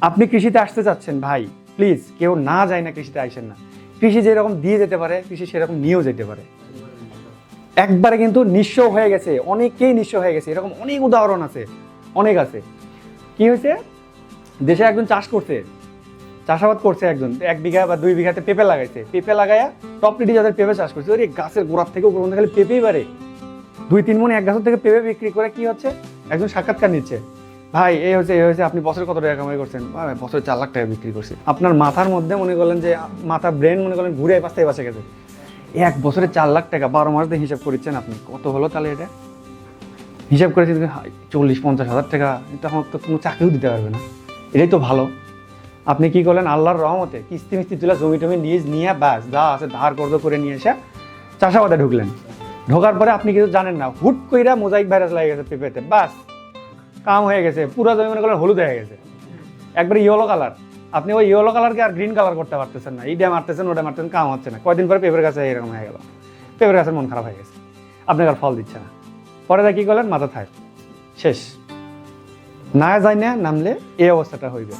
আপনি কৃষিতে আসতে চাচ্ছেন ভাই, প্লিজ কেউ না যায় না, কৃষিতে আইসেন না। কৃষি যেরকম দিয়ে যেতে পারে, কৃষি সেরকম নিয়েও যেতে পারে। একবারে কিন্তু নিঃস্ব হয়ে গেছে, অনেকেই নিঃস্ব হয়ে গেছে, এরকম অনেক উদাহরণ আছে, অনেক আছে। কি হয়েছে, দেশে একজন চাষ করছে, চাষাবাদ করছে একজন, 1 বিঘা বা 2 বিঘাতে পেঁপে লাগাইছে, পেঁপে লাগায়া টপ রেডি যাদের পেঁপে চাষ করছে, ওই গাছের গোড়ার থেকে উপর পর্যন্ত খালি পেঁপেই বাড়ে। 2-3 মণ এক গাছের থেকে পেঁপে বিক্রি করে কি হচ্ছে, একজন সাক্ষাৎকার নিচ্ছে, ভাই এই হয়েছে, আপনি বছরে কত টাকা কামাই করছেন? বছরে 4 লাখ টাকা বিক্রি করছি। আপনার মাথার মধ্যে মনে করলেন যে মাথা ব্রেন মনে করলেন ঘুরে পাশে বাসে গেছে। 1 বছরে 4 লাখ টাকা 12 মাস দিয়ে হিসাব করেছেন আপনি, কত হলো তাহলে? এটা হিসাব করেছি 40-50 হাজার টাকা, এটা আমার তো কোনো চাকরিও দিতে পারবে না। এটাই তো ভালো। আপনি কি করলেন, আল্লাহর রহমতে কিস্তি মিস্তি তুলে জমি টমি নিয়ে বাস যা আছে ধার কর্জ করে নিয়ে এসে চাষাবাদে ঢুকলেন। ঢোকার পরে আপনি কিছু জানেন না, হুট কইরা মোজাইক ভাইরাস লাগে গেছে পেঁপেতে, বাস কাম হয়ে গেছে, পুরো জমি মনে করলেন হলুদ হয়ে গেছে, একবারে ইয়েলো কালার। আপনি ওই ইয়েলো কালারকে আর গ্রিন কালার করতে পারতেছেন না, এইটা মারতেছেন ওটা মারতেছেন, কাম হচ্ছে না। কয়দিন পরে পেঁপের গাছে এরকম হয়ে গেল, পেঁপের গাছের মন খারাপ হয়ে গেছে, আপনাকে আর ফল দিচ্ছে না। পরে কি করলেন, মাথা থাক শেষ, না যায় না নামলে এই অবস্থাটা হইবে।